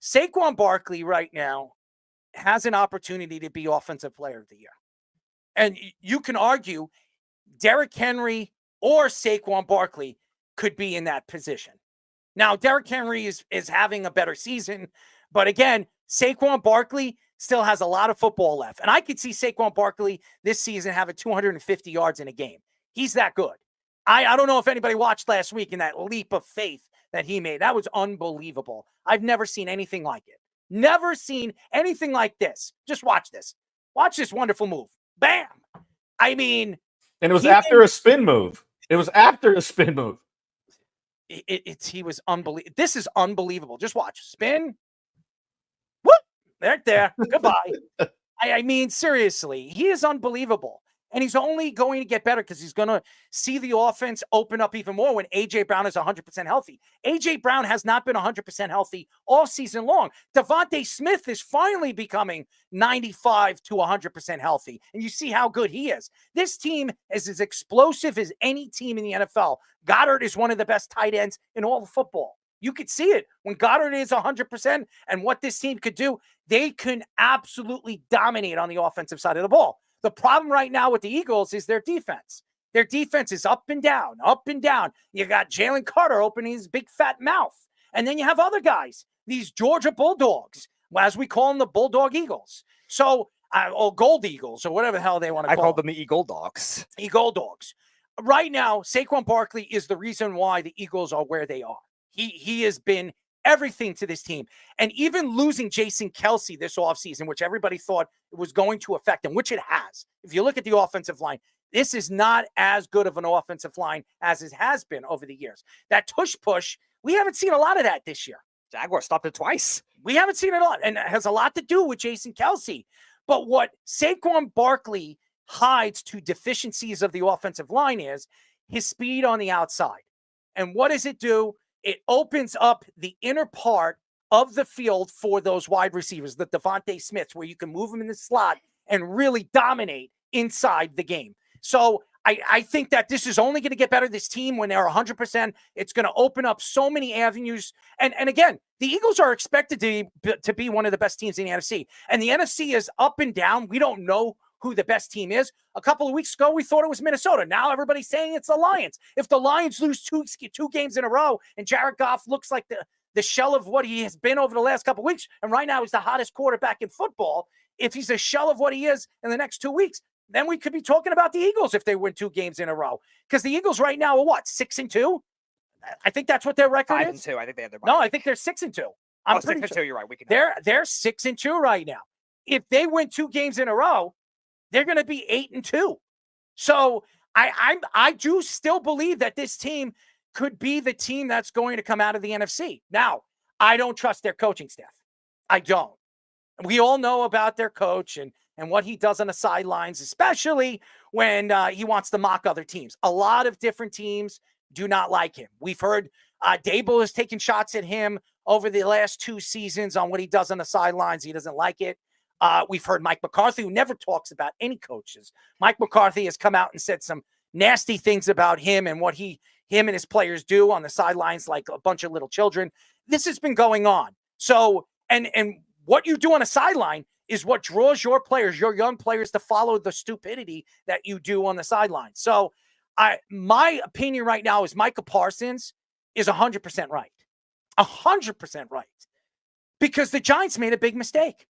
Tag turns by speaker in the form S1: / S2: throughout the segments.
S1: Saquon Barkley right now has an opportunity to be Offensive Player of the Year. And you can argue Derrick Henry or Saquon Barkley could be in that position. Now, Derrick Henry is having a better season, but again, Saquon Barkley still has a lot of football left. And I could see Saquon Barkley this season having 250 yards in a game. He's that good. I don't know if anybody watched last week in that leap of faith that he made. That was unbelievable. I've never seen anything like it. Never seen anything like this. Just watch this. Watch this wonderful move. Bam. I mean.
S2: And it was after a spin move. He was
S1: unbelievable. This is unbelievable. Just watch. Spin. Whoop. There. Goodbye. I mean, seriously, he is unbelievable. And he's only going to get better because he's going to see the offense open up even more when A.J. Brown is 100% healthy. A.J. Brown has not been 100% healthy all season long. Devontae Smith is finally becoming 95 to 100% healthy. And you see how good he is. This team is as explosive as any team in the NFL. Goddard is one of the best tight ends in all of football. You could see it when Goddard is 100% and what this team could do. They can absolutely dominate on the offensive side of the ball. The problem right now with the Eagles is their defense. Their defense is up and down, up and down. You got Jalen Carter opening his big fat mouth. And then you have other guys, these Georgia Bulldogs, as we call them, the Bulldog Eagles. So, or Gold Eagles, or whatever the hell they want to call them.
S3: I call them the Eagle Dogs.
S1: Eagle Dogs. Right now, Saquon Barkley is the reason why the Eagles are where they are. He has been everything to this team. And even losing Jason Kelce this offseason, which everybody thought was going to affect him, which it has. If you look at the offensive line, this is not as good of an offensive line as it has been over the years. That tush push, we haven't seen a lot of that this year.
S3: Jaguars stopped it twice.
S1: We haven't seen it a lot, and it has a lot to do with Jason Kelce. But what Saquon Barkley hides to deficiencies of the offensive line is his speed on the outside. And what does it do? It opens up the inner part of the field for those wide receivers, the Devontae Smiths, where you can move them in the slot and really dominate inside the game. So I think that this is only going to get better. This team, when they're 100%, it's going to open up so many avenues. And again, the Eagles are expected to be one of the best teams in the NFC. And the NFC is up and down. We don't know who the best team is. A couple of weeks ago, we thought it was Minnesota. Now everybody's saying it's the Lions. If the Lions lose two games in a row and Jared Goff looks like the shell of what he has been over the last couple of weeks, and right now he's the hottest quarterback in football, if he's a shell of what he is in the next 2 weeks, then we could be talking about the Eagles if they win 2 games in a row. Because the Eagles right now are what, 6-2? I think that's what their record is.
S3: 5-2. I think they have their.
S1: No, I think they're 6-2. I'm
S3: 6-2. Sure. You're right.
S1: They're 6-2 right now. If they win 2 games in a row, they're going to be 8-2. So I do still believe that this team could be the team that's going to come out of the NFC. Now, I don't trust their coaching staff. I don't. We all know about their coach and what he does on the sidelines, especially when he wants to mock other teams. A lot of different teams do not like him. We've heard Dable has taken shots at him over the last 2 seasons on what he does on the sidelines. He doesn't like it. We've heard Mike McCarthy, who never talks about any coaches. Mike McCarthy has come out and said some nasty things about him and what him and his players do on the sidelines like a bunch of little children. This has been going on. So, and what you do on a sideline is what draws your players, your young players, to follow the stupidity that you do on the sideline. So, my opinion right now is Micah Parsons is 100% right. 100% right. Because the Giants made a big mistake.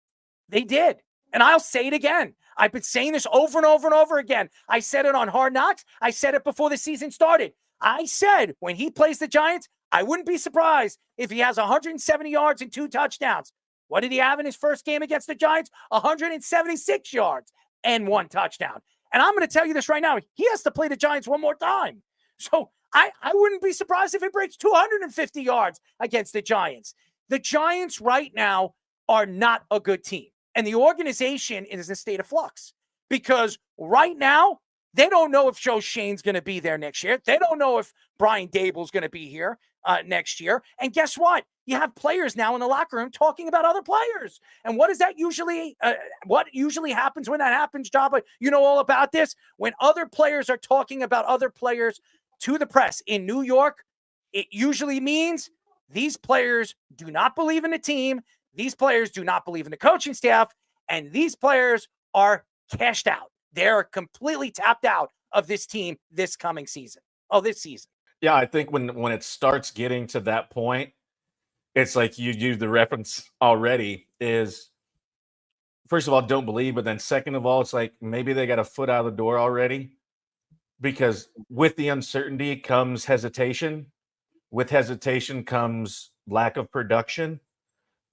S1: They did. And I'll say it again. I've been saying this over and over and over again. I said it on Hard Knocks. I said it before the season started. I said when he plays the Giants, I wouldn't be surprised if he has 170 yards and 2 touchdowns. What did he have in his first game against the Giants? 176 yards and 1 touchdown. And I'm going to tell you this right now. He has to play the Giants one more time. So I wouldn't be surprised if he breaks 250 yards against the Giants. The Giants right now are not a good team. And the organization is in a state of flux because right now, they don't know if Joe Shane's going to be there next year. They don't know if Brian Dable's going to be here next year. And guess what? You have players now in the locker room talking about other players. And what is that usually? What usually happens when that happens, Jabba? You know all about this. When other players are talking about other players to the press in New York, it usually means These players do not believe in the team. These players do not believe in the coaching staff. And these players are cashed out. They're completely tapped out of this team this coming season. Oh, this season.
S2: Yeah, I think when it starts getting to that point, it's like you used the reference already is first of all, don't believe, but then second of all, it's like maybe they got a foot out of the door already because with the uncertainty comes hesitation. With hesitation comes lack of production.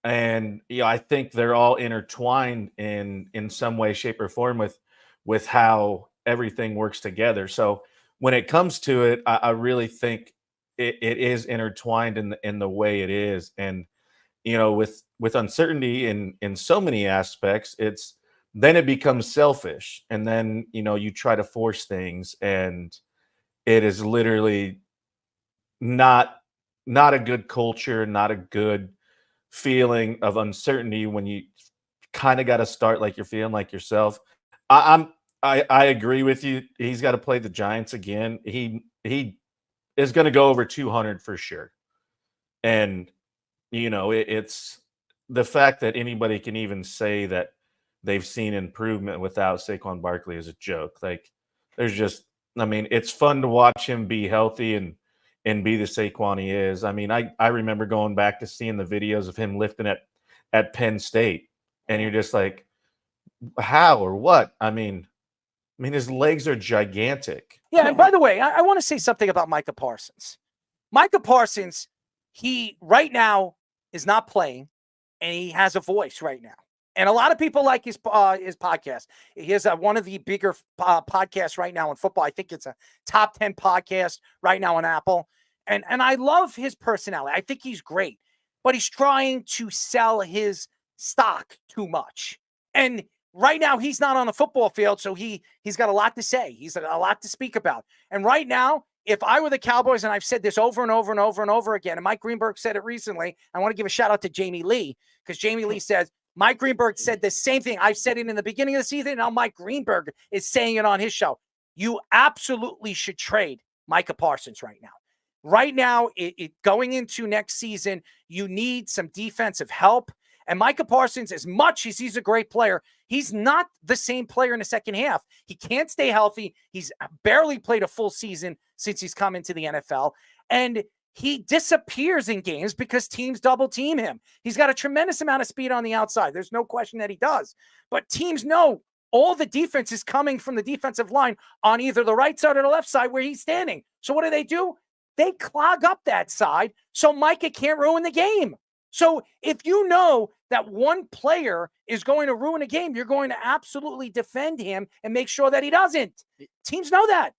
S2: And I think they're all intertwined in some way, shape, or form with how everything works together. So when it comes to it, I really think it is intertwined in the way it is. And with uncertainty in so many aspects, it's then it becomes selfish, and then you try to force things, and it is literally not a good culture, not a good feeling of uncertainty when you kind of got to start like you're feeling like yourself. I agree with you. He's got to play the Giants again. He is going to go over 200 for sure. And it's the fact that anybody can even say that they've seen improvement without Saquon Barkley is a joke. Like it's fun to watch him be healthy and be the Saquon he is. I mean, I remember going back to seeing the videos of him lifting at Penn State, and you're just like, how or what? I mean, his legs are gigantic.
S1: Yeah, and by the way, I want to say something about Micah Parsons. Micah Parsons, he right now is not playing, and he has a voice right now. And a lot of people like his podcast. He has one of the bigger podcasts right now in football. I think it's a top 10 podcast right now on Apple. And I love his personality. I think he's great. But he's trying to sell his stock too much. And right now, he's not on the football field, so he's got a lot to say. He's got a lot to speak about. And right now, if I were the Cowboys, and I've said this over and over and over and over again, and Mike Greenberg said it recently, I want to give a shout out to Jamie Lee, because Jamie Lee says, Mike Greenberg said the same thing. I've said it in the beginning of the season. Now Mike Greenberg is saying it on his show. You absolutely should trade Micah Parsons right now. Right now, going into next season, you need some defensive help. And Micah Parsons, as much as he's a great player, he's not the same player in the second half. He can't stay healthy. He's barely played a full season since he's come into the NFL. And he disappears in games because teams double team him. He's got a tremendous amount of speed on the outside. There's no question that he does. But teams know all the defense is coming from the defensive line on either the right side or the left side where he's standing. So what do? They clog up that side so Micah can't ruin the game. So if you know that one player is going to ruin a game, you're going to absolutely defend him and make sure that he doesn't. Teams know that.